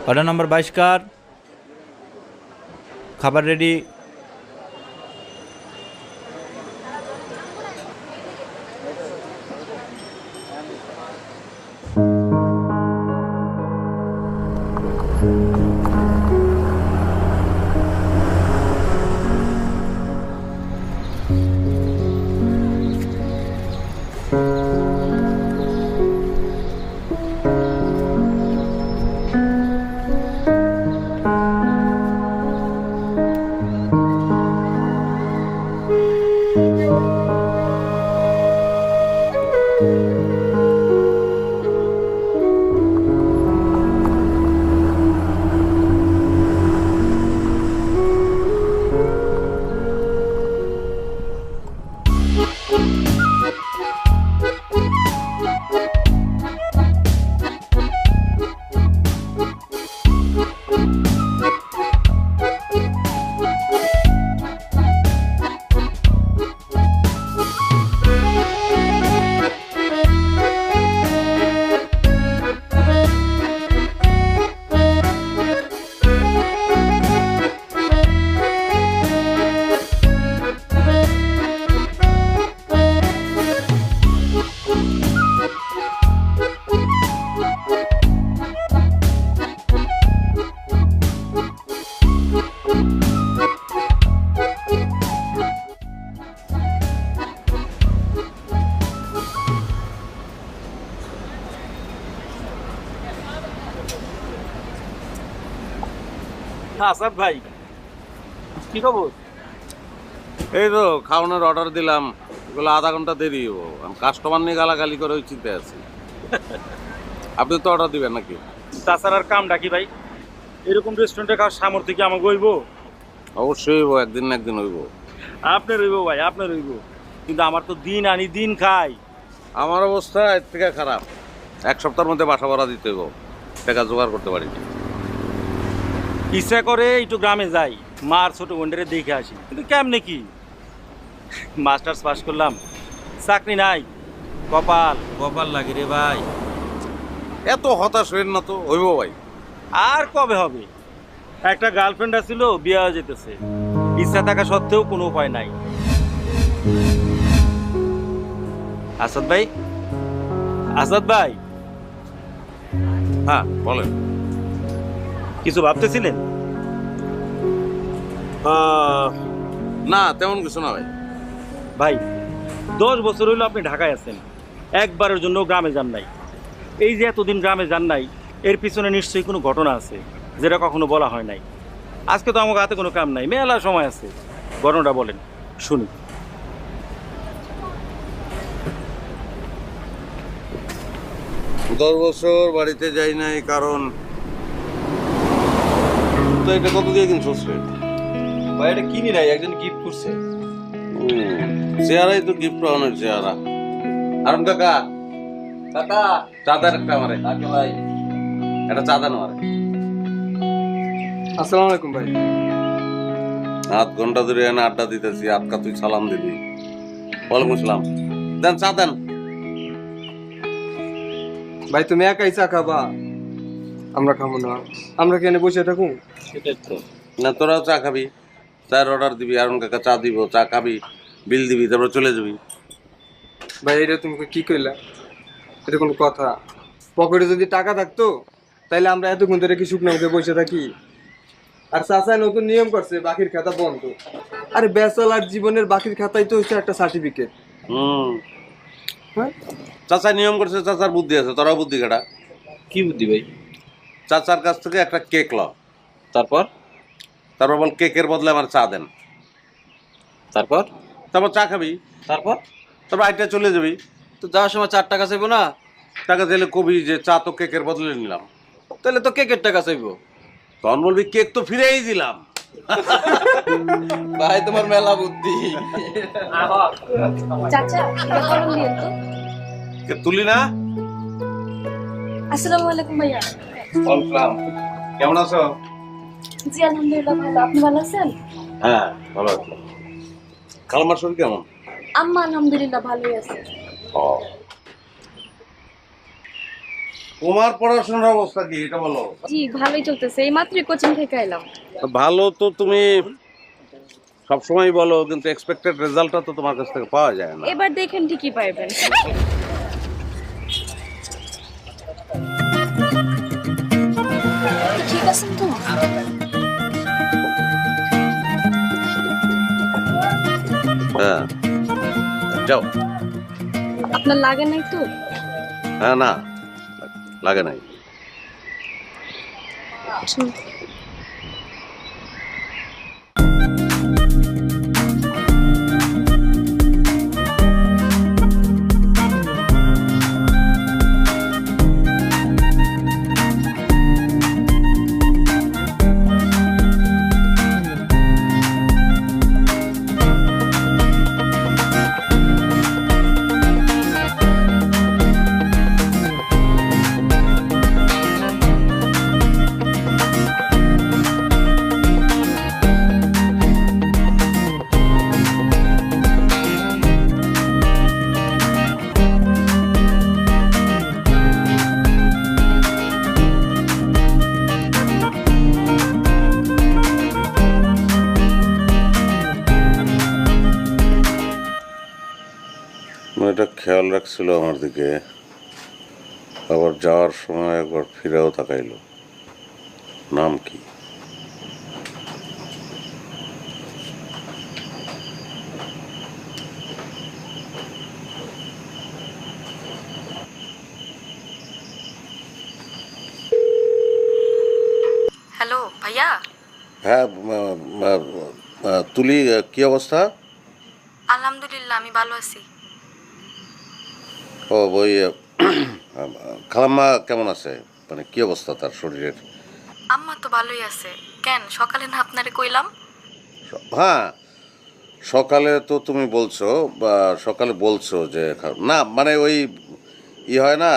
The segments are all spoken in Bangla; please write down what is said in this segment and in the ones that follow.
অর্ডার নম্বর 22 কার? খাবার রেডি। আসাদ ভাই, কি খবর? এই তো খাওয়ানোর অর্ডার দিলাম, এগুলো আধা ঘন্টা দেরি হবো। কাস্টমার নিয়ে গালাগালি করে ওই চিন্তায় আছি। আপনি তো অর্ডার দিবেন নাকি? তাছাড়ার কামটা কি ভাই? এরকম রেস্টুরেন্টে খাওয়ার সামর্থ্য কি আমাকে হইব? অবশ্যই হইব, একদিন না একদিন হইব। আপনার হইব ভাই, আপনার হইব, কিন্তু আমার তো দিন আনি দিন খাই। আমার অবস্থা এর থেকে খারাপ। এক সপ্তাহের মধ্যে বাসা ভাড়া দিতে হইব, টাকা জোগাড় করতে পারিনি। ইচ্ছা করে একটু গ্রামে যাই, মার ছোট বোনটারে দেখে আসি, কিন্তু কেমনে কি মাস্টার্স পাস করলাম, চাকরি নাই। কপাল কপাল লাগে রে ভাই। এত হতাশ হইন না তো, হইব ভাই। আর কবে হবে? একটা গার্লফ্রেন্ড আছিল, বিয়ে হয়ে যেতেছে। ইচ্ছা থাকা সত্ত্বেও কোনো উপায় নাই। আসাদ ভাই, আসাদ ভাই, হ্যাঁ বলেন। কিছু ভাবতেছিলেন? না তেমন কিছু না ভাই। ভাই, 10 বছর হইলো আপনি ঢাকায় আছেন, একবারের জন্য গ্রামে যান নাই। এই যে এতদিন গ্রামে যান নাই, এর পিছনে নিশ্চয়ই কোনো ঘটনা আছে যেটা কখনো বলা হয় নাই। আজকে তো আমার হাতে কোনো কাম নাই, মেলা সময় আছে, ঘটনাটা বলেন শুনি। 10 বছর বাড়িতে যাই নাই কারণ তো এটা কত দিয়ে কিনছস রে? ভাই এটা কিনি নাই, একজন গিফট করছে। চেহারাই তো গিফট পাওয়ানোর চেহারা। আরম কাকা, কাকা চাঁদার একটা আমারে, কাকে ভাই? একটা চাঁদা নেওয়ারে। আসসালামু আলাইকুম ভাই। আধ ঘন্টা ধরে এনে আড্ডা দিতেছি, আজকা তুই সালাম দিবি। ওয়ালাইকুম আসসালাম। দেন চা দেন। ভাই তুমি একাই চা খাবা? আমরা খাবো না, আমরা কেন বসে থাকুন? সেটাই তো না, তোরাও চা খাবি, চায়ের অর্ডার দিবি, আরুন কাকা চা দিব, চা খাবি, বিল দিবি, তারপর চলে যাবি। ভাই এটা তুমি কি কইলা? এটা কোনো কথা? পকেটে যদি টাকা থাকতো তাইলে আমরা এতক্ষণ ধরে কি শুকনো মুখে বসে থাকি? আর চাচাই নতুন নিয়ম করছে, বাকির খাতা বন্ধ। আরে ব্যাচেলার জীবনের বাকির খাতাই তো হচ্ছে একটা সার্টিফিকেট। হ্যাঁ, চাচা নিয়ম করছে, চাচার বুদ্ধি আছে, তোরাও বুদ্ধি কাটা। কি বুদ্ধি ভাই? চাচার কাছ থেকে একটা কেক ল, তারপর তারপর বল কেকের বদলে আমার চা দেন। তারপর তারপর চা খাবি, তারপর তারপর আইটা চলে যাবি। তো যাওয়ার সময় 4 টাকা চাইবো না? টাকা দিলে কবি যে চা তো কেকের বদলে নিলাম। তাহলে তো কেকের টাকা চাইবো। তখন বলবি কেক তো ফিরেই দিলাম। ভাই তোমার মেলা বুদ্ধি। চাচা এটা গরম দিয়ে তো। কে তুলি না? আসসালামু আলাইকুম ভাইয়া। ওয়েলকাম। কেমন আছো? জি আলহামদুলিল্লাহ ভালো, আপনি ভালো আছেন? হ্যাঁ ভালো আছি। খালামার শরীর কেমন? আম্মা আলহামদুলিল্লাহ ভালোই আছে। ও তোমার পড়াশোনার অবস্থা কি এটা বলো? জি ভালোই চলতেছে, এই মাত্রই কোচিং থেকে এলাম। ভালো তো তুমি সবসময় বলো, কিন্তু এক্সপেক্টেড রেজাল্টটা তো তোমার কাছ থেকে পাওয়া যায় না। এবার দেখেন ঠিকই পাইবেন। ঠিক আছে তো? হ্যাঁ, যাও। আপনার লাগে নাই তো? হ্যাঁ, না লাগে নাই। চল। মেয়েটা খেয়াল রাখছিল আমার দিকে, আবার যাওয়ার সময় একবার ফিরেও তাকাইলো। নাম কি? হ্যালো ভাইয়া। হ্যাঁ, তুলি, কি অবস্থা? আলহামদুলিল্লাহ আমি ভালো আছি। ও ওই খালাম্মা কেমন আছে? মানে কি অবস্থা তার শরীরের? আম্মা তো ভালোই আছে। কেন সকালে না আপনারে কইলাম? হ্যাঁ, সকালে তো তুমি বলছো, বা সকালে বলছো যে না, মানে ওই হয় না,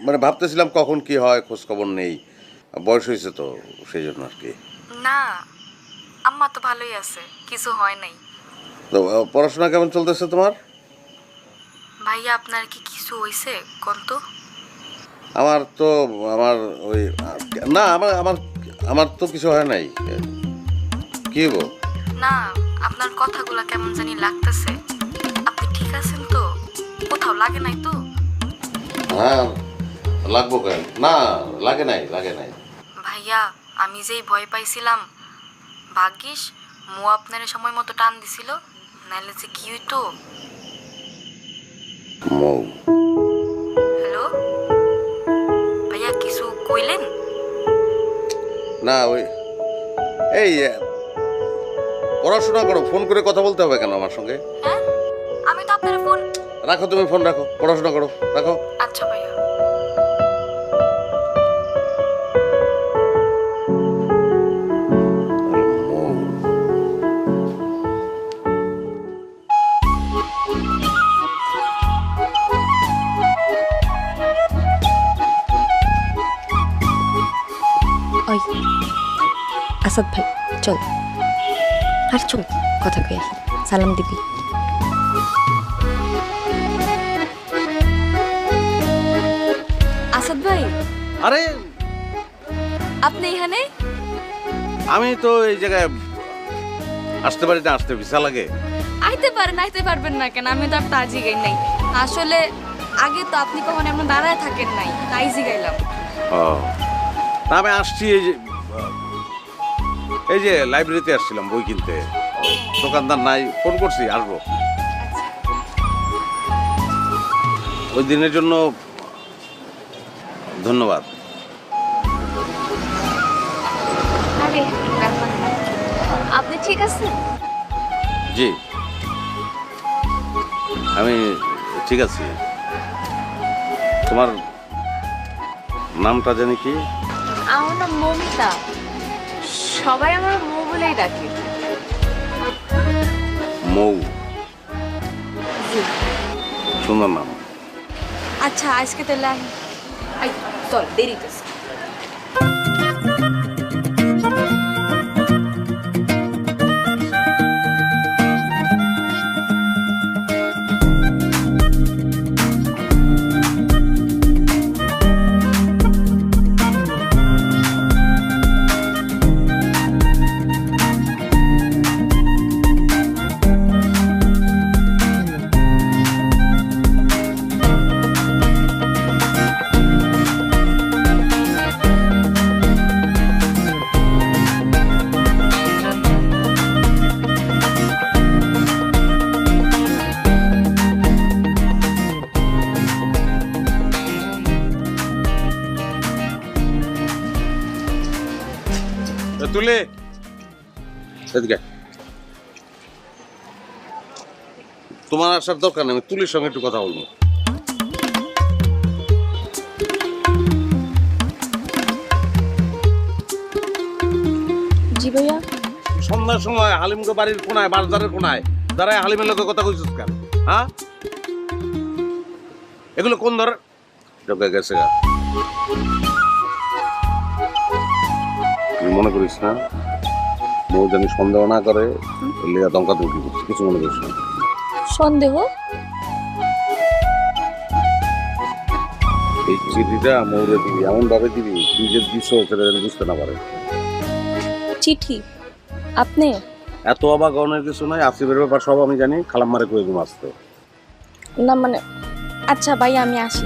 মানে ভাবতেছিলাম কখন কি হয়, খোঁজ খবর নেই, বয়স হয়েছে তো সেই জন্য আর কি। না, আম্মা তো ভালোই আছে, কিছু হয় নাই। তো পড়াশোনা কেমন চলতেছে তোমার? ভাইয়া আপনার কি কিছু হইছে কোন তো? আমার তো আমার ওই না, আমার আমার আমার তো কিছু হয় নাই। কি গো? না, আপনার কথাগুলা কেমন জানি লাগতেছে। আপনি ঠিক আছেন তো? কোথাও লাগে নাই তো? হ্যাঁ, লাগবো কেন? না, লাগে নাই, লাগে নাই। ভাইয়া আমি যেই ভয় পাইছিলাম, ভাগ্যিস মু আপনার সময় মতো টান দিছিল, নাইলে যে কি হইতো। মৌ, হ্যালো ভাইয়া, কিছু কইলেন? না ওই এই পড়াশোনা করো, ফোন করে কথা বলতে হবে কেন আমার সঙ্গে? হ্যাঁ, আমি তো আপনার ফোন। রাখো, তুমি ফোন রাখো, পড়াশোনা করো, রাখো। আচ্ছা ভাইয়া। মৌ, ওই আসাদ ভাই, চল আর চল, কথা কই আসি, সালাম দিবি। আসাদ ভাই, আরে আপনি এখানে? আমি তো এই জায়গায় আসতে পারি না, আসতে ভিসা লাগে। আইতে পারবেন না কেন? আমি তো আর তা জিগাই নাই। আসলে আগে তো আপনি কখনো এমন দাঁড়ায় থাকেন নাই, তাই জিগাইলাম। ও না, আমি আসছি এই যে লাইব্রেরিতে আসছিলাম বই কিনতে, দোকানদার নাই, ফোন করছি আসবো। ওই দিনের জন্য ধন্যবাদ। আরে ব্যাপার না। আপনি ঠিক আছেন? জি, আমি ঠিক আছি। তোমার নামটা জানি কি? আমার নাম মমিতা, সবাই আমার মৌ বলেই ডাকে। মৌ, সুন্দর নাম। আচ্ছা আজকে তাহলে আই, চল দেরিতেছে। তুলে এদিকে তোমার আসার দরকার নেই, আমি তুলির সঙ্গে একটু কথা বলবো। জি ভাইয়া। সন্ধ্যার সময় হালিমকে বাড়ির কোনায় বাজারের কোনায় দাঁড়ায় হালিমের লোকের কথা কইছিস কেন? হ্যাঁ, এগুলো কোন ধর ঢোকে গেছে গা? তুই মনে করিস না মৌ জানি সন্দেহ না করে লিয়া দমকা দমকি করছিস, কিছু মনে করিস না। সন্দেহ? এই চিঠিটা মৌরে দিবি, এমন ভাবে দিবি তুই যে দিস সেটা যেন বুঝতে না পারে। চিঠি? আপনি? এত অবাক অনেক কিছু নয়, আসিফের ব্যাপার সব আমি জানি, খালাম মারে কয়ে ঘুম আসতে। না মানে, আচ্ছা ভাইয়া আমি আসি।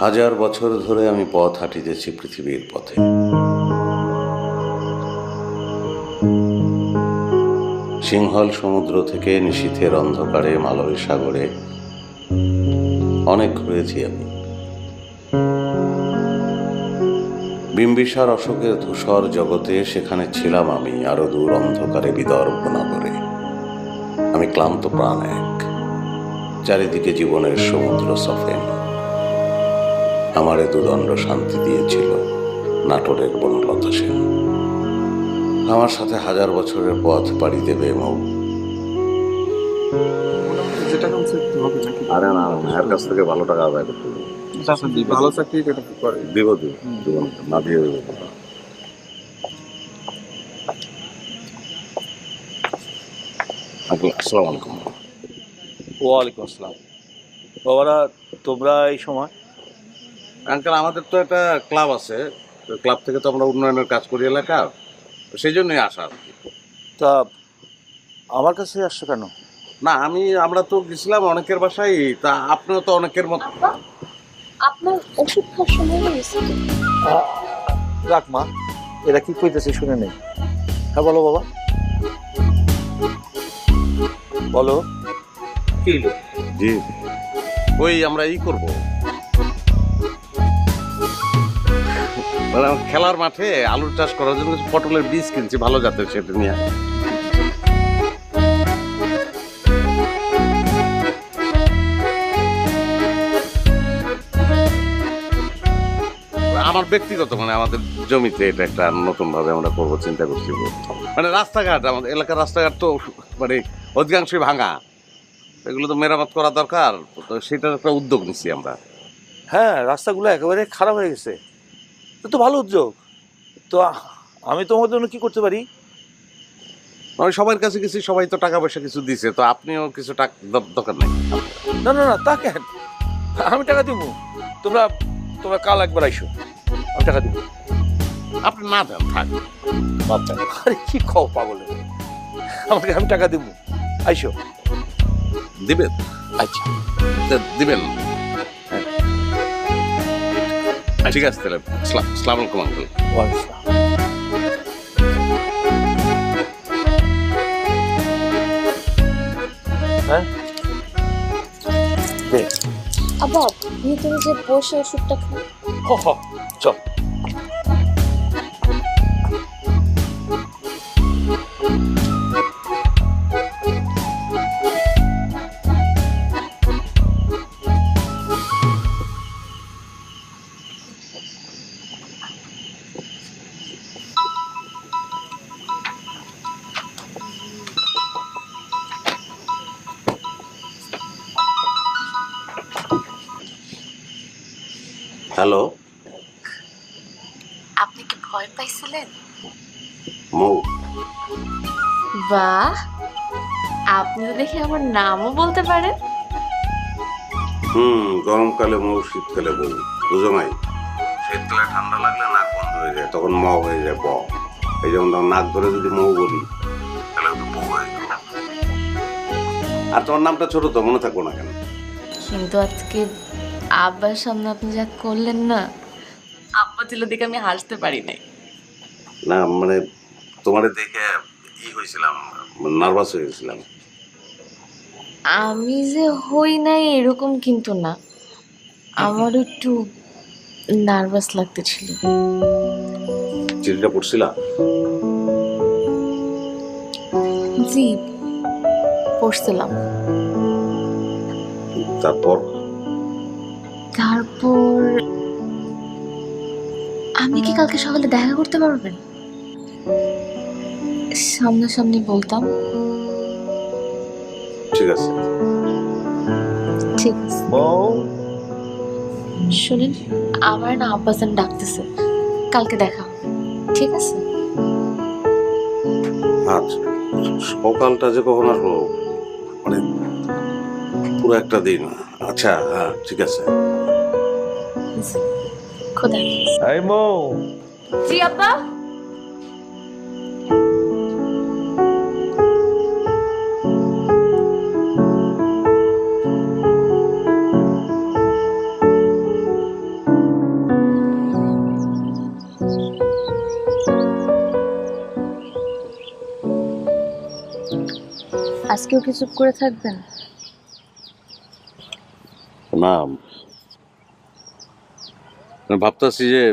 হাজার বছর ধরে আমি পথ হাঁটিতেছি পৃথিবীর পথে। সিংহল সমুদ্র থেকে নিশীথের অন্ধকারে মালয় সাগরে অনেক ঘুরেছি আমি। বিম্বিসার অশোকের ধূসর জগতে সেখানে ছিলাম আমি, আরো দূর অন্ধকারে বিদর্ভ নগরে। আমি ক্লান্ত প্রাণ এক, চারিদিকে জীবনের সমুদ্র সফেন। আমারে দুদণ্ড শান্তি দিয়েছিল নাটোরের বনলতা সেন। আমার সাথে হাজার বছরের পথ পাড়ি দেবে মৌ। যেটা কাছে হবে নাকি? আরে না, এর কাছ থেকে ভালো টাকা আদায় করতে হবে। ভালো চাকরি করে করে দিব না দিয়ে দেবো। আসসালামু আলাইকুম। ওয়ালাইকুম আসসালাম। বাবারা, তোমরা এই সময়? আঙ্কেল, আমাদের তো একটা ক্লাব আছে, ক্লাব থেকে তো আমরা উন্নয়নের কাজ করি এলাকার, সেই জন্যই আসা। তা আমার কাছে আসছো কেন? না, আমরা তো গেছিলাম অনেকের বাসায়, তা আপনিও তো অনেকের মতো। আপনার ওষুধ খাওয়ার সময় হয়েছে? রাখ মা, এরা কি কইতেছে শুনে নেই। হ্যাঁ বলো বাবা, বলো কি? জি, ওই আমরা করব মানে খেলার মাঠে আলুর চাষ করার জন্য পটলের বীজ কিনছি ভালো জাতের, সেটা নিয়ে। আমার ব্যক্তিগত মানে আমাদের জমিতে এটা একটা নতুন ভাবে আমরা করবো চিন্তা করছি। মানে রাস্তাঘাট, আমাদের এলাকার রাস্তাঘাট তো মানে অধিকাংশই ভাঙা, এগুলো তো মেরামত করা দরকার, তো সেটার একটা উদ্যোগ নিচ্ছি আমরা। হ্যাঁ, রাস্তাগুলো একেবারে খারাপ হয়ে গেছে, তো ভালো উদ্যোগ। তো আমি তোমার জন্য কি করতে পারি? আমি সবার কাছে গেছি, সবাই তো টাকা পয়সা কিছু দিছে, তো আপনিও কিছু টাকা দরকার নাই। না না না, তা কেন? আমি টাকা দিব। তোমরা তোমরা কাল একবার আইসো, আমি টাকা দিব। আপনি না দেন, থাক। আরে কি খাও পাগল, আমাকে আমি টাকা দিব, আইসো। দিবেন? আচ্ছা দিবেন। ঠিক আছে তাহলে, আসসালামু আলাইকুম আঙ্কেল। হ্যাঁ দে। আবার ভিতরে যে বসে ওষুধটা খাই। চল। হ্যালো, আপনি কি ভয় পাইছিলেন? মৌ। বাহ, আপনি তো দেখি আমার নামও বলতে পারেন। গরমকালে মৌ, শীতকালে বউ, বুঝো নাই? শীতকালে ঠান্ডা লাগলে নাক বন্ধ হয়ে যায়, তখন ম হয়ে যায় ব। এই যেমন তখন নাক ধরে যদি মৌ বলি তাহলে ওটা বউ হয়ে গেল। আর তোমার নামটা ছোট তো, মনে থাকবো না কেন? কিন্তু আজকে আব্বার সামনে আপনি যা করলেন না, আব্বা ছিল দেখে আমি হাসতে পারি নাই। না মানে তোমারে দেখে হয়েছিলাম, নার্ভাস হয়ে গেছিলাম। আমি যে হই নাই এরকম কিন্তু না, আমার একটু নার্ভাস লাগতেছিল। চিঠিটা পড়ছিলা? জি, পড়ছিলাম। তারপর তারপর আমি কি কালকে সকালে দেখা করতে পারবেন? সামনাসামনি বলতাম। ঠিক আছে। ঠিক আছে। শুনেন, আমার না আব্বাজান ডাকতেছে, কালকে দেখা হবে, ঠিক আছে? আচ্ছা, সকালটা যে কখন আসবো, মানে পুরো একটা দিন। আচ্ছা হ্যাঁ ঠিক আছে। খোদা হাফেজ। জি আব্বা। আজকেও কি চুপ করে থাকবেন? না ভাবতেছি যে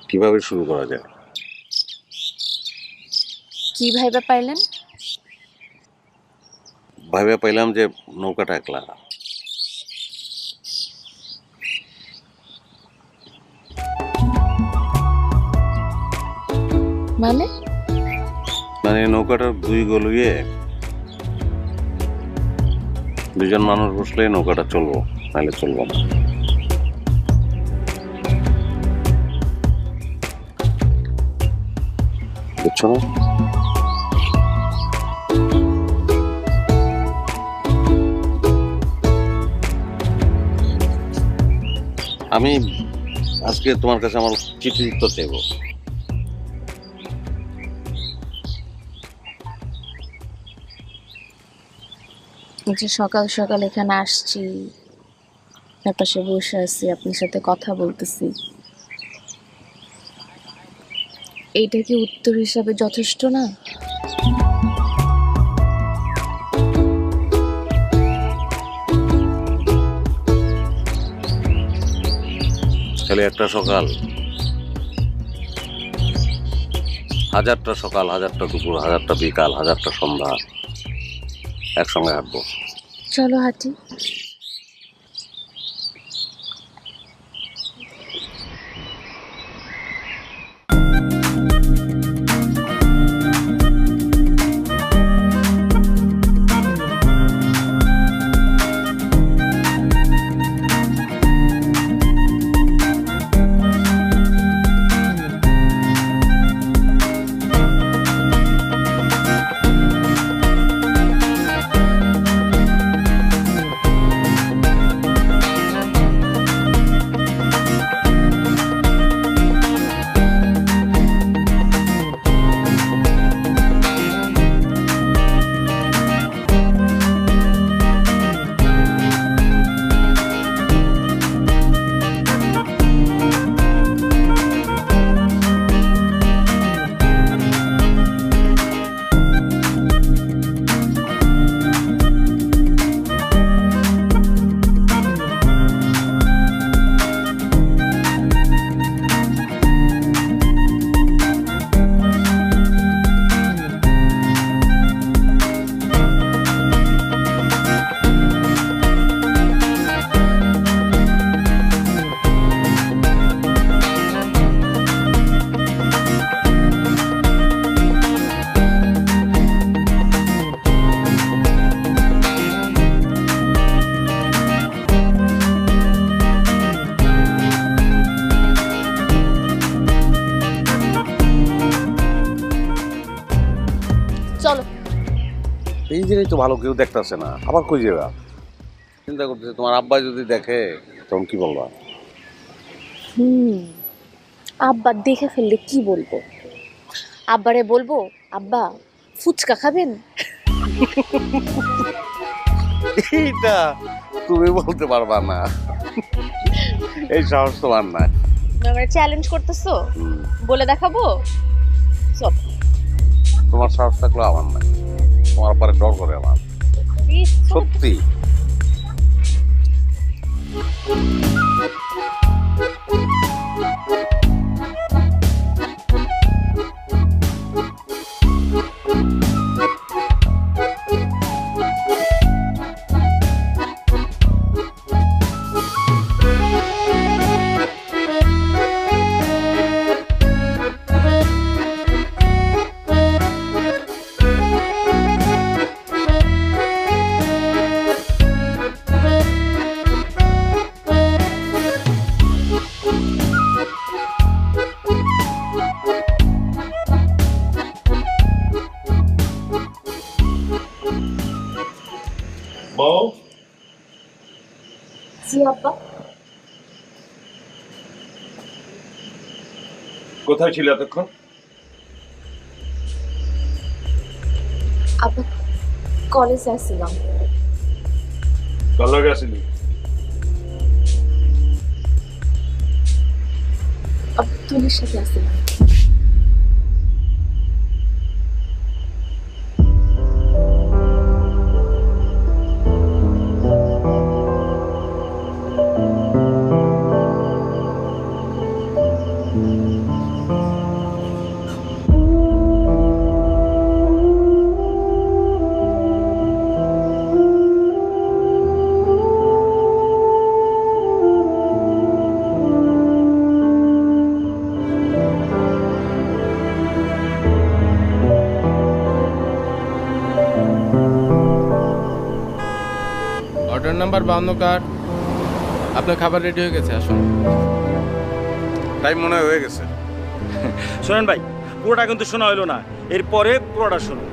কিভাবে শুরু করা যায়। কি ভাইবা পাইলেন? ভাইবা পাইলাম যে নৌকাটা একলা। মানে মানে নৌকাটার দুই গলুয়ে দুজন মানুষ বসলে নৌকাটা চলবো, নাহলে চলবো না। বুঝছো না? আমি আজকে তোমার কাছে আমার চিঠি উত্তর চাইব। যে সকাল সকাল এখানে আসছি, পাশে বসে আছি, আপনার সাথে কথা বলতেছি, এইটা কি উত্তর হিসাবে যথেষ্ট না? খালি একটা সকাল, হাজারটা সকাল, হাজারটা দুপুর, হাজারটা বিকাল, হাজারটা সন্ধ্যা একসঙ্গে হাঁটবো। চলো হাঁটি। এই জিনিস তো ভালো কেউ দেখতেছে না, আবার কই যাবা? চিন্তা করতেছে তোমার আব্বা যদি দেখে তখন কি বলবা? আব্বা দেখে ফেললে কি বলবো? আব্বারে বলবো, আব্বা ফুচকা খাবেন? এইটা তুমি বলতে পারবা না, এই সাহস তোমার না। আমার চ্যালেঞ্জ করতেছো, বলে দেখাবো সব। তোমার সাহস থাকলো আমার না, তোমার পরে ডর করে আমার, সত্যি। বউ, জি আব্বা। কোথায় ছিল এতক্ষণ? আব্বা কলেজে আসছিলাম। কার লগে আসিলি? আব্দুলের সাথে আসছিলাম। অর্ডার নাম্বার 52 কার্ড, আপনার খাবার রেডি হয়ে গেছে, আসুন। টাইম মনে হয় হয়ে গেছে। শোনেন ভাই, পুরোটা কিন্তু শোনা হইলো না, এরপরে পুরোটা শুনুন।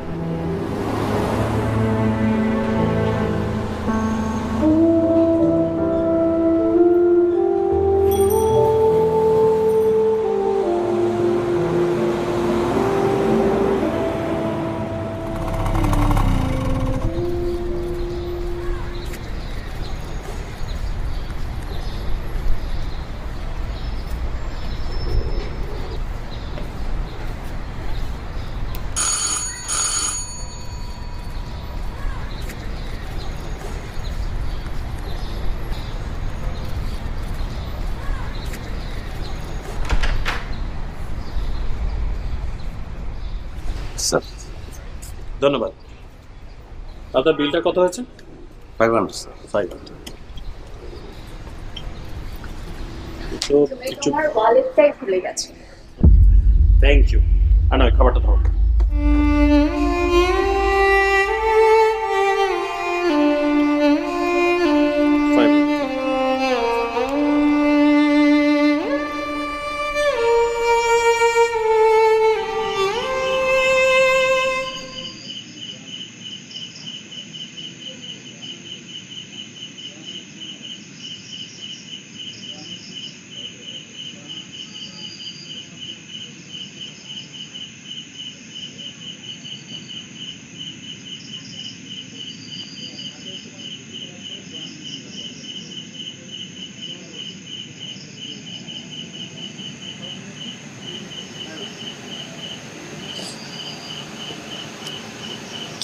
স্যার, ধন্যবাদ। আপনার বিলটা কত হয়েছে? 500 স্যার। 500। তোমার ওয়ালেটটাই ভুলে গেছো। Thank you. আনা খাবারটা ধরো।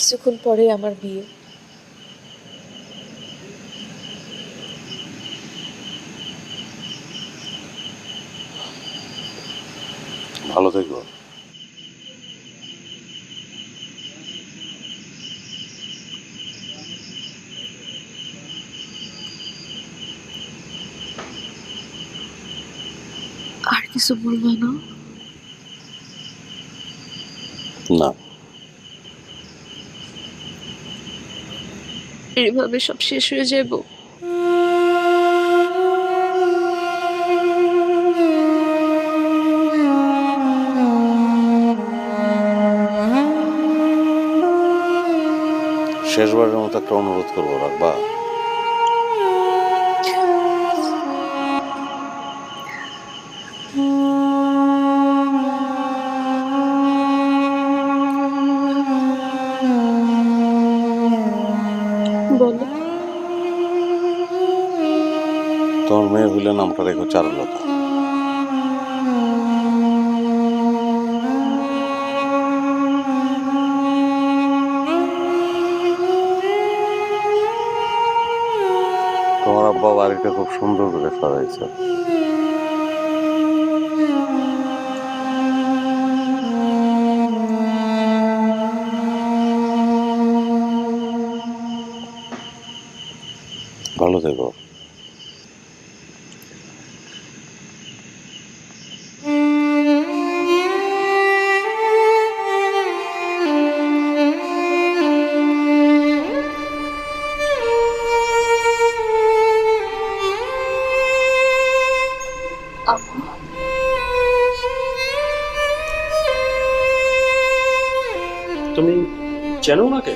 কিছুক্ষণ পরে আমার বিয়ে। ভালো থেকো। আর কিছু বলবে না? না, এইভাবে সব শেষ হয়ে যাব? শেষবারের মতো একটা অনুরোধ করবো, রাখবা? বলো। তোমার মেয়ে হইলে নামটা রেখো চারুলতা। তোমার আব্বা বাড়িটা খুব সুন্দর করে সাজাইছে। ভালো থেকো। তুমি চেনো ওনাকে?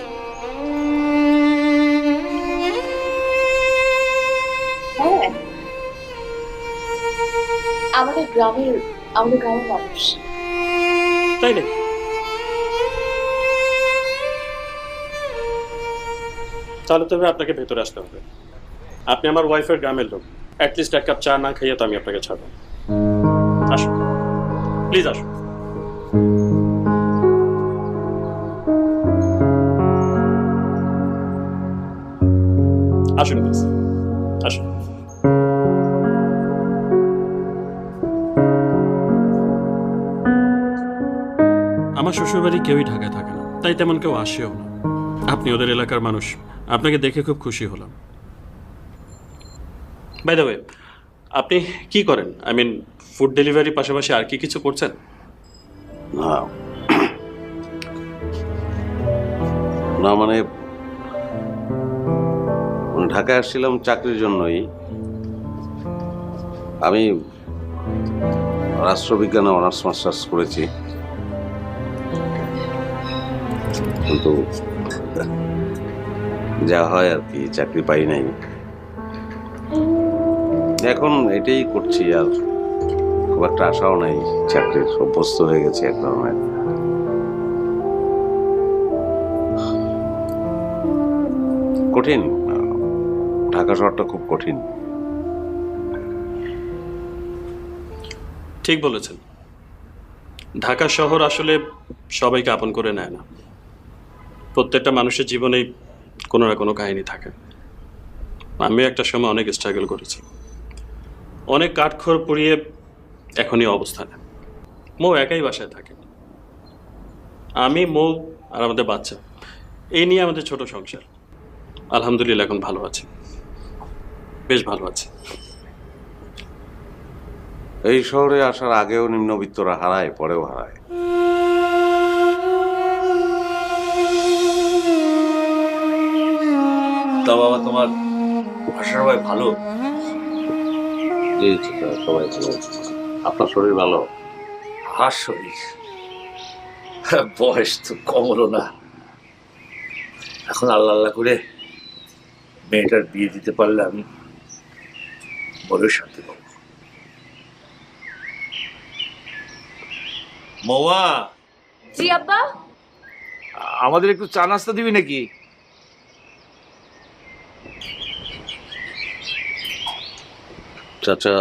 হ্যাঁ, আমাদের গ্রামের মানুষ। তাই নাকি? তাহলে তবে আপনাকে ভেতরে আসতে হবে। আপনি আমার ওয়াইফের গ্রামের লোক, অ্যাটলিস্ট এক কাপ চা না খাইয়ে তো আমি আপনাকে ছাড়ব। আসুন প্লিজ, আসুন। আসুন প্লিজ, আসুন। আমার শ্বশুরবাড়ি কেউই ঢাকায় থাকে না, তাই তেমন কেউ আসেও না। আপনি ওদের এলাকার মানুষ, আপনাকে দেখে খুব খুশি হলাম। বাই দ্য ওয়ে, আপনি কি করেন? আই মিন, ফুড ডেলিভারির পাশাপাশি আর কি কিছু করছেন? না না, মানে ঢাকায় আসছিলাম চাকরির জন্যই। আমি রাষ্ট্রবিজ্ঞানে অনার্স মাস্টার্স করেছি, কিন্তু যা হয় আর কি, চাকরি পাই নাই। এখন এটাই করছি, আর খুব একটা আশাও নাই চাকরির, অভ্যস্ত হয়ে গেছে এক ধরনের। কঠিন, ঢাকা শহরটা খুব কঠিন। ঠিক বলেছেন, ঢাকা শহর আসলে সবাইকে আপন করে নেয় না। প্রত্যেকটা মানুষের জীবনেই কোনো না কোনো কাহিনী থাকে। আমিও একটা সময় অনেক স্ট্রাগল করেছি, অনেক কাঠখড় পুড়িয়ে এখনই অবস্থানে। মৌ একাই বাসায় থাকে, আমি, মৌ আর আমাদের বাচ্চা, এই নিয়ে আমাদের ছোট সংসার। আলহামদুলিল্লাহ এখন ভালো আছি, বেশ ভালো আছি। এই শহরে আসার আগেও নিম্নবিত্তরা হারায়, পরেও হারায়। তা বাবা, তোমার ভাষা সবাই ভালো? জি সবাই ভালো। আপনার শরীর ভালো? আর শরীর, বয়স তো কম হলো না। এখন আল্লাহ আল্লাহ করে মেয়েটার বিয়ে দিতে পারলে আমি বড় শান্তি পাবো। মৌয়া, জি আব্বা। আমাদের একটু চা নাস্তা দিবি নাকি? চাচা,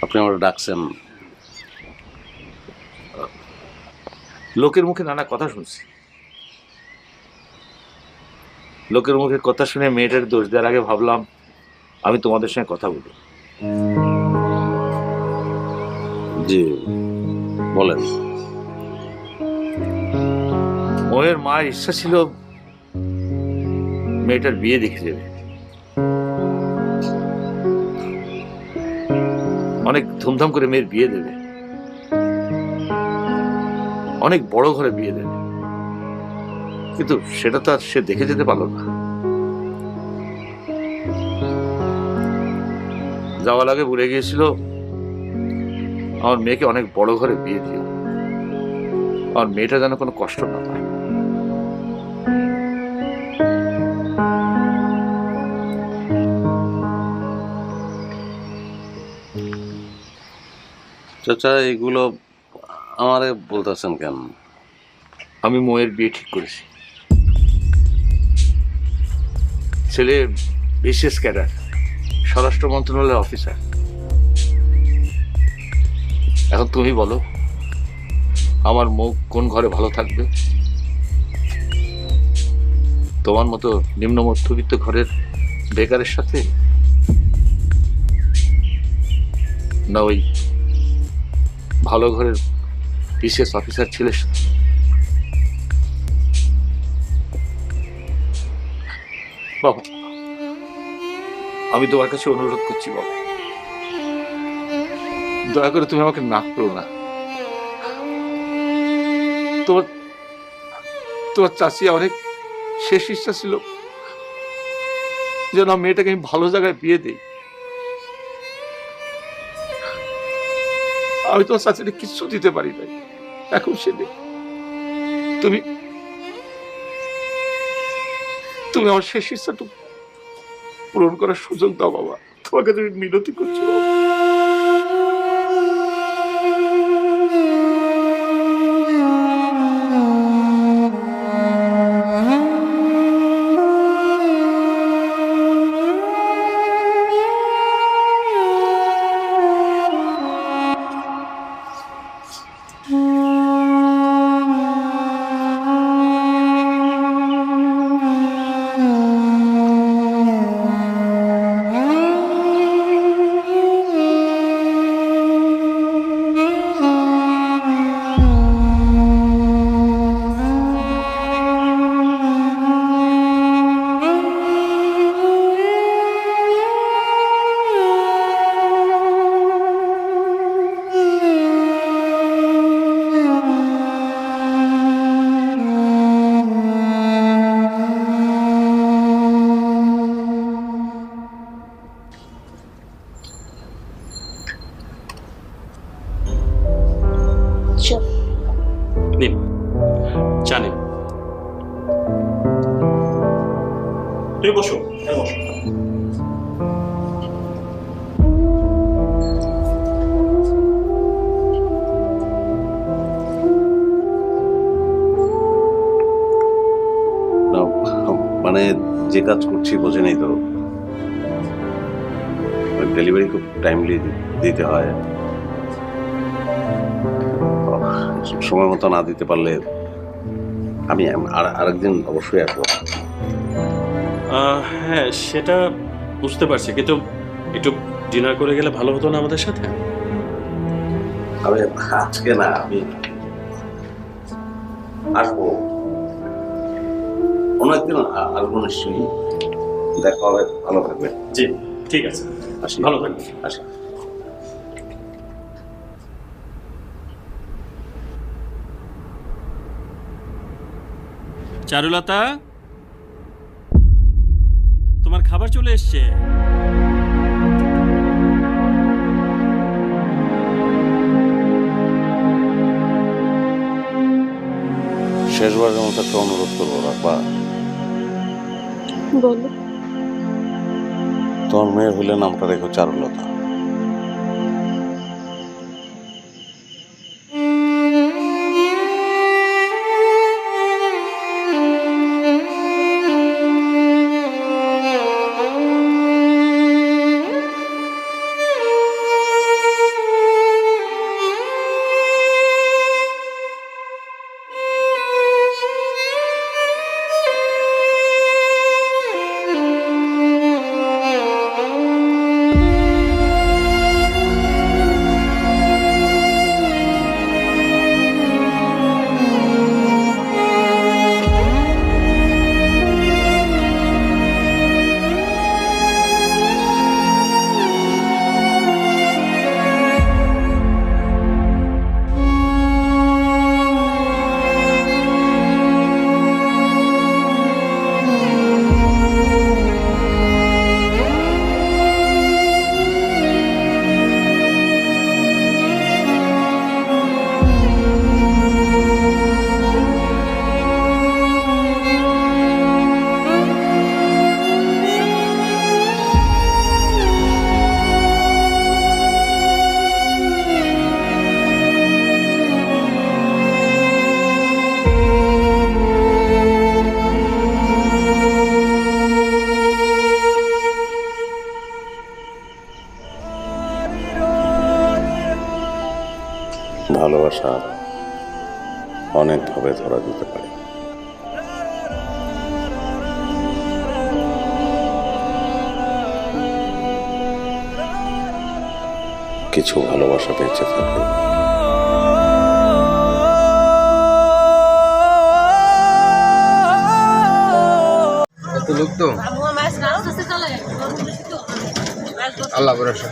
আপনি আমার ডাকছেন? লোকের মুখে নানা কথা শুনছি, লোকের মুখে কথা শুনে মেয়েটার দোষ দেওয়ার আগে ভাবলাম আমি তোমাদের সঙ্গে কথা বলি। জি বলেন। ময়ের মায়ের ইচ্ছা ছিল মেয়েটার বিয়ে দেখে দেবে, অনেক ধুমধাম করে মেয়ের বিয়ে দেবে, অনেক বড় ঘরে বিয়ে দেবে, কিন্তু সেটা তো আর সে দেখে যেতে পারলো না। যাওয়ার আগে বলে গিয়েছিল আমার মেয়েকে অনেক বড় ঘরে বিয়ে দিও, আমার মেয়েটা যেন কোনো কষ্ট না পায়। চাচা এগুলো আমারে বলতেছেন কেন? আমি মোয়ের বিয়ে ঠিক করেছি। ছেলে বিশেষ ক্যাডার, স্বরাষ্ট্র মন্ত্রণালয়ের অফিসার। এখন তুমি বলো, আমার মুখ কোন ঘরে ভালো থাকবে? তোমার মতো নিম্ন মধ্যবিত্ত ঘরের বেকারের সাথে, না ওই ভালো ঘরের বিশেষ অফিসার ছেলের সাথে? বাবা, আমি তোমার কাছে অনুরোধ করছি বাবা, দয়া করে তুমি আমাকে না করো না। তোমার তোমার চাচি অনেক শেষ ইচ্ছা ছিল যেন মেয়েটাকে আমি ভালো জায়গায় বিয়ে দিই। আমি তোমার চাচিকে কিচ্ছু দিতে পারি নাই, এখন সে নেই। তুমি তুমি আমার শেষ ইচ্ছাটুকু পূরণ করার সুযোগ দাও বাবা, তোমাকে তুমি মিনতি করছো বাবা। নিন, চা নিন। তুমি বসো, তুমি বসো। না, মানে যে কাজ করছি বোঝেনি তো, ডেলিভারি খুব টাইমলি দিতে হয়। সময় মতো না দিতে পারলে আমি আরেকদিন অবশ্যই আসবো। হ্যাঁ, সেটা বুঝতে পারছি, কিন্তু একটু ডিনার করে গেলে ভালো হতো না আমাদের সাথে? আমি আজকে না, আমি আসবো অনেকদিন, আসবো নিশ্চয়ই। দেখা হবে, ভালো থাকবে। জি, ঠিক আছে, আসি, ভালো থাকবে। আসি। চারুলতা, তোমার খাবার চলে এসছে। শেষবারের মতো একটা অনুরোধ করবো, রাখবা? বলো। তোমার মেয়ে হইলে নামটা রেখো চারুলতা। ভালোবাসা অনেকভাবে ধরা দিতে পারে। কিছু ভালোবাসা বেঁচে থাকে। এত লোক তো, আল্লাহ ভরসা।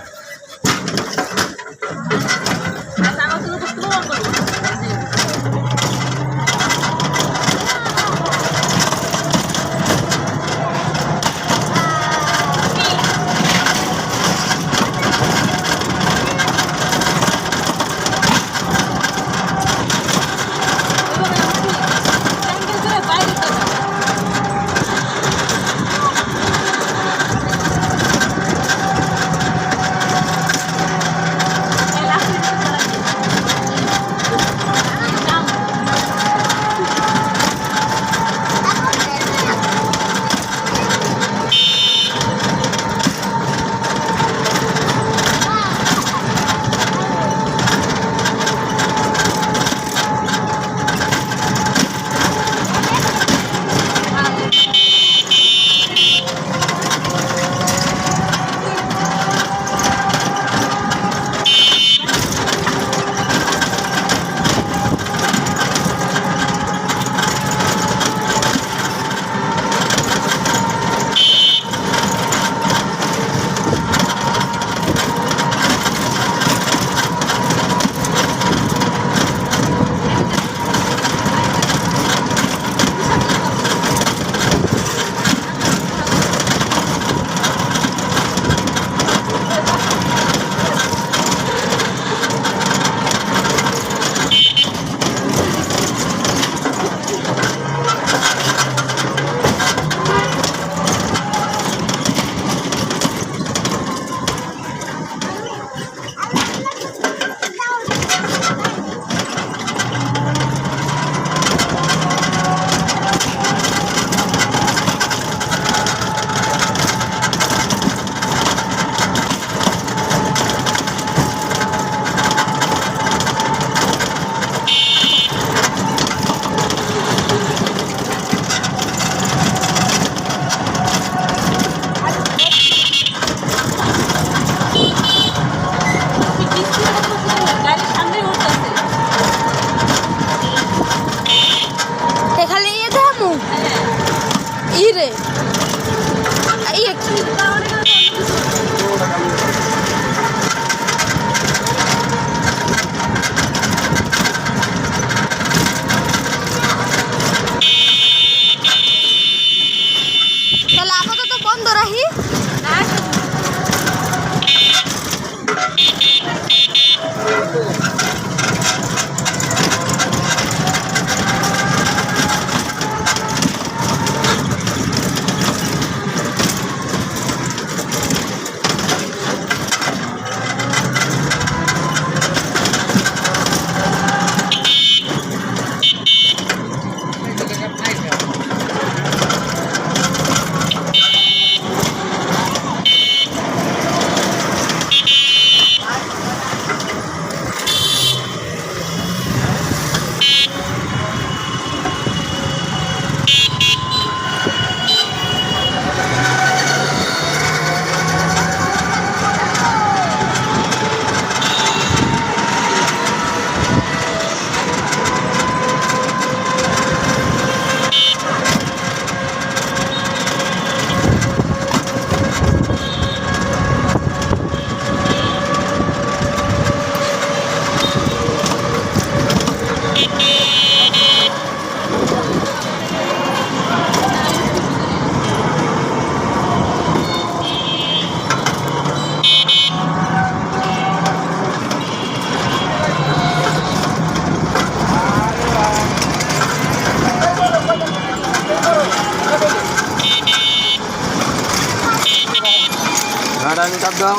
আমি চাপ দাও।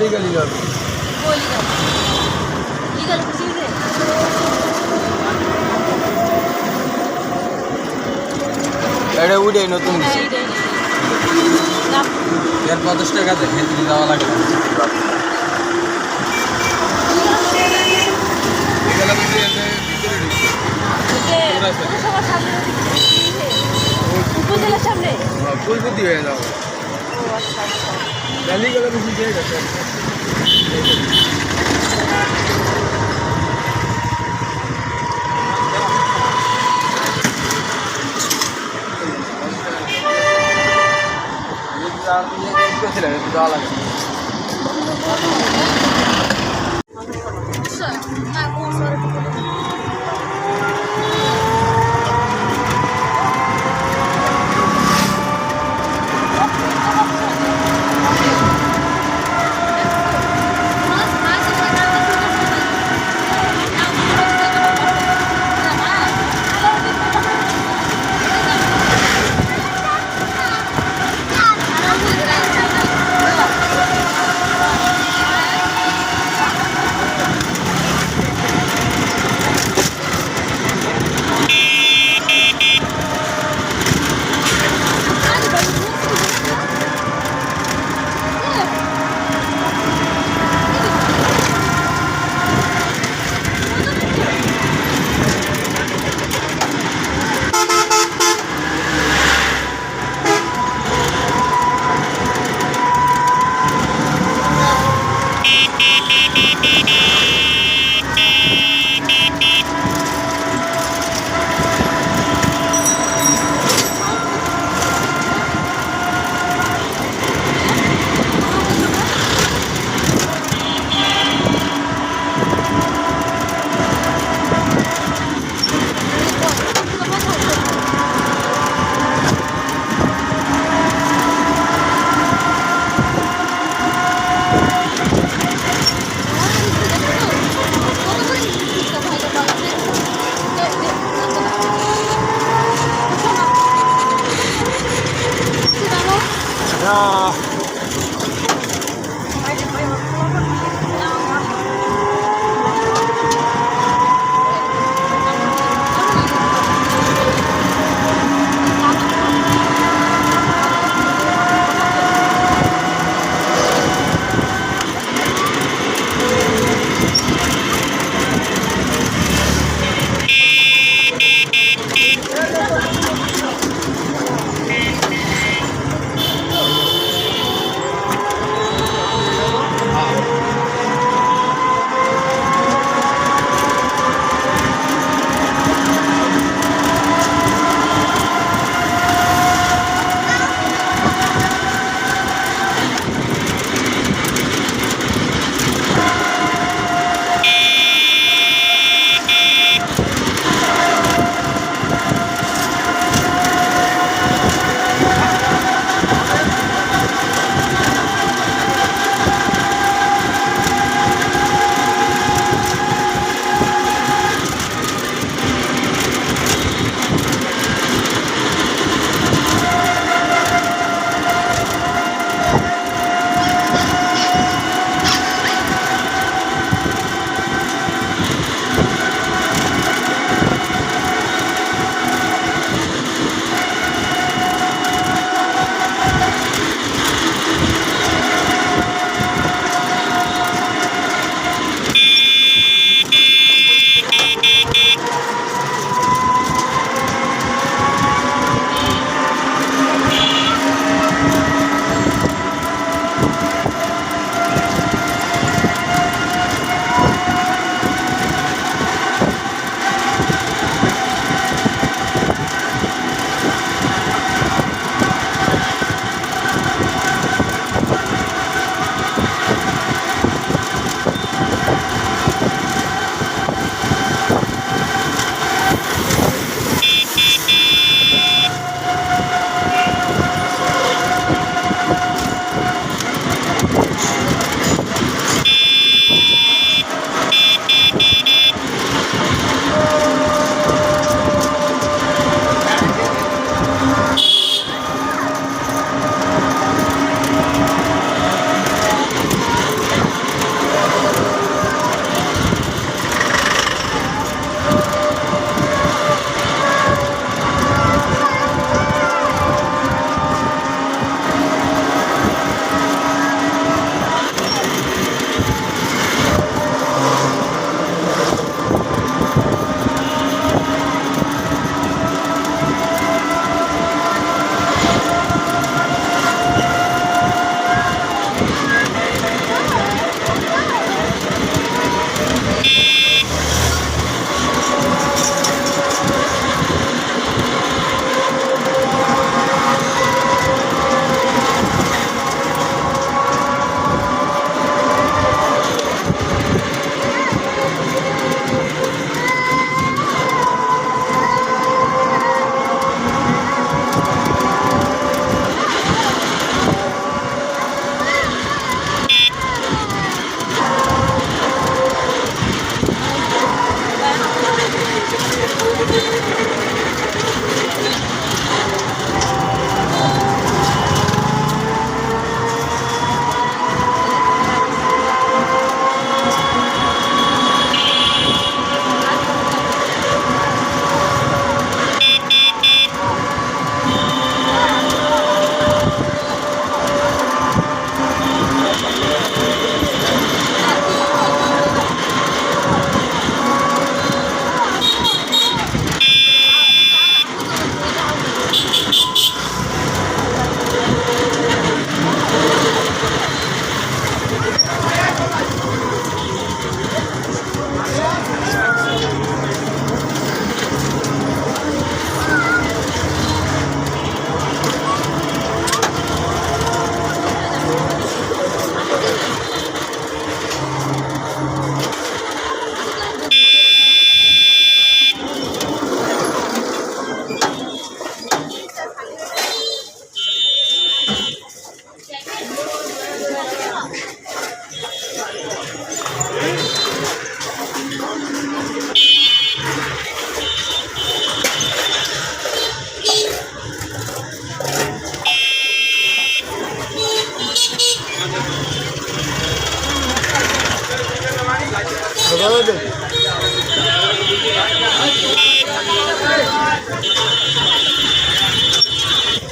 লিগালি যাবে। কই লিগাল লিগাল বুঝি রে এটা উঠে নতুন দিছে। এর 50 টাকা দেখে দেওয়া লাগে। উপজেলার সামনে ফুলবুদ্ধি হয়ে যাবে। গালিগালা বেশি দিয়ে গেছে। দেওয়া লাগে।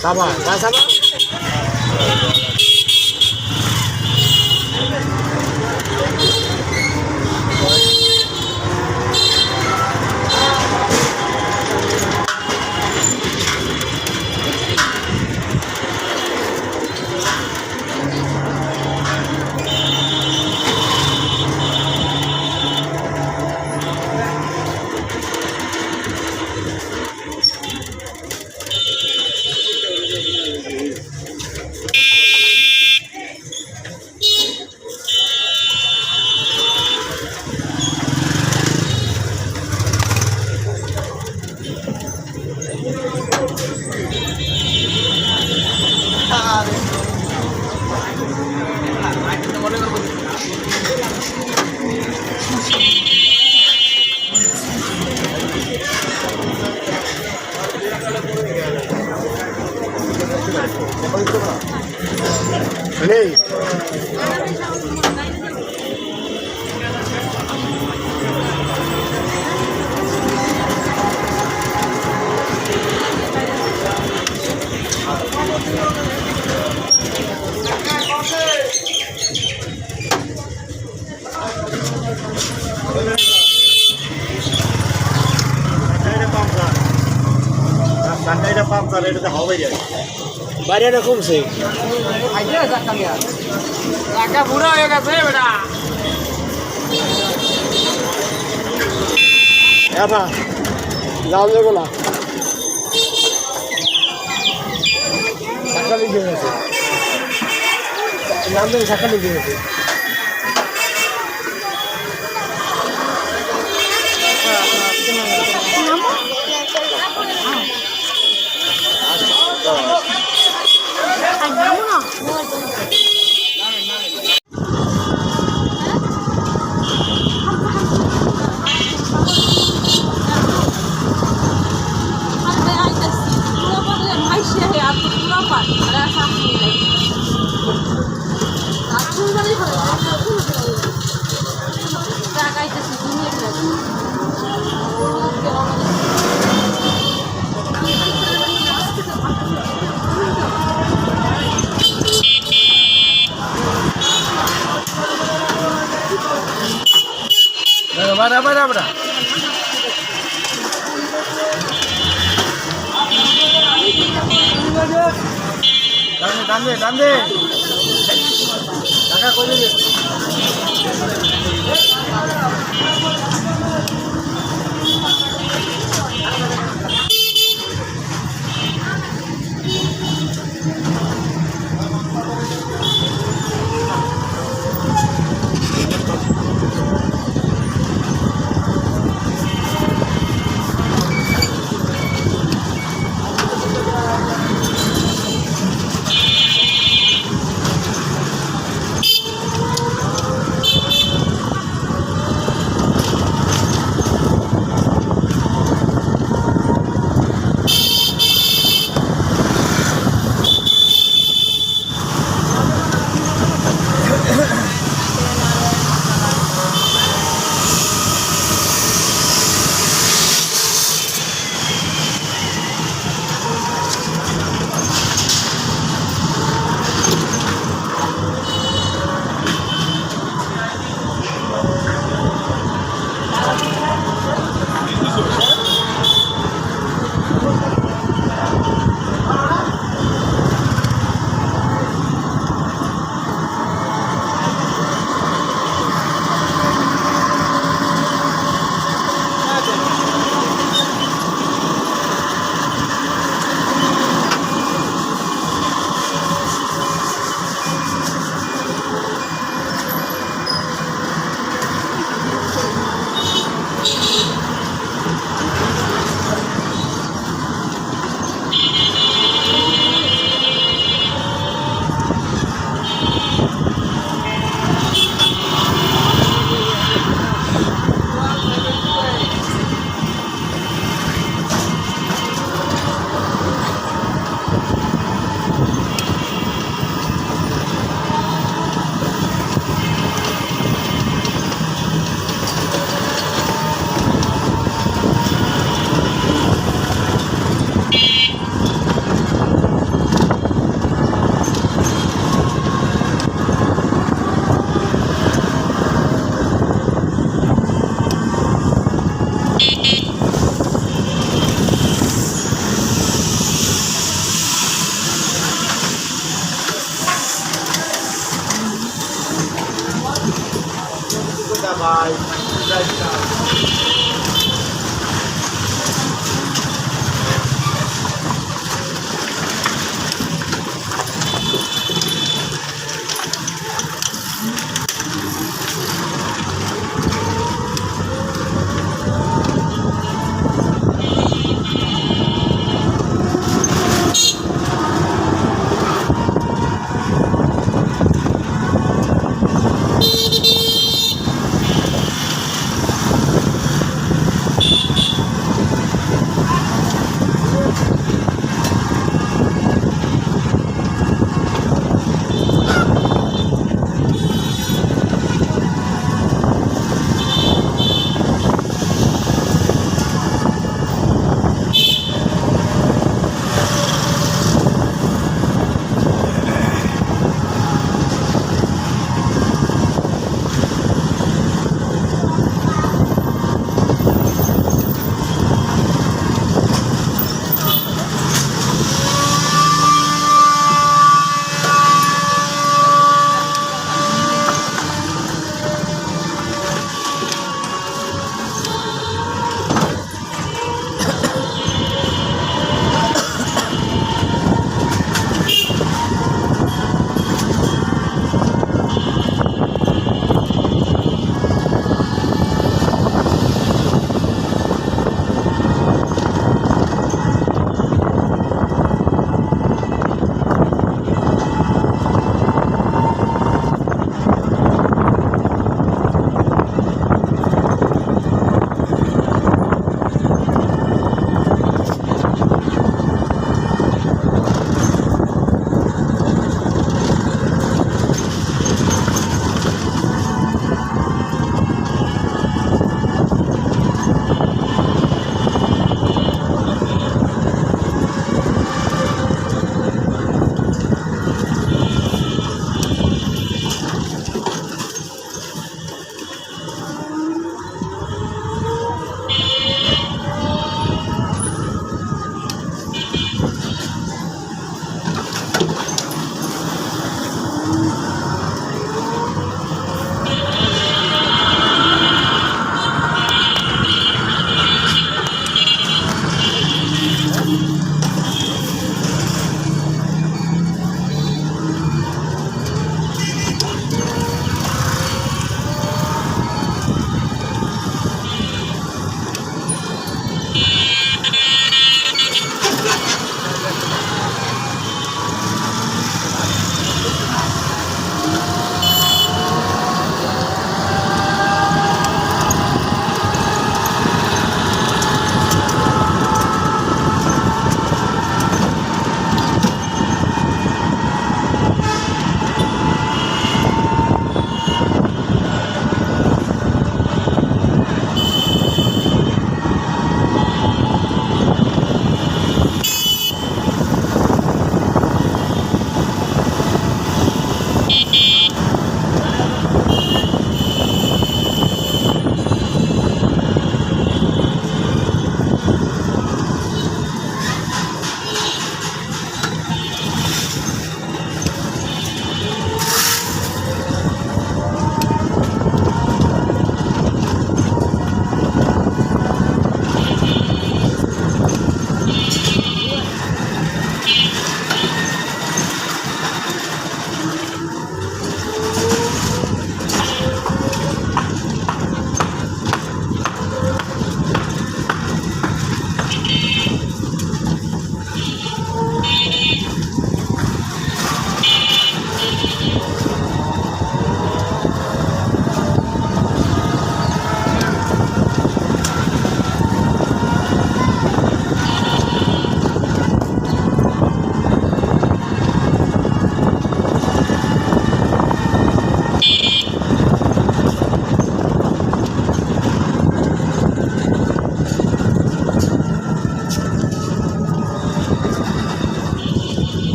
Sabar, sabar. বাইরে কমছে বুড়া হয়ে গেছে বেটা যাওয়া যাবো না সকালে গিয়ে গেছে নাম সকালে গিয়ে গেছে Dande. Kakak kau ni. ভাই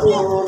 Thank you.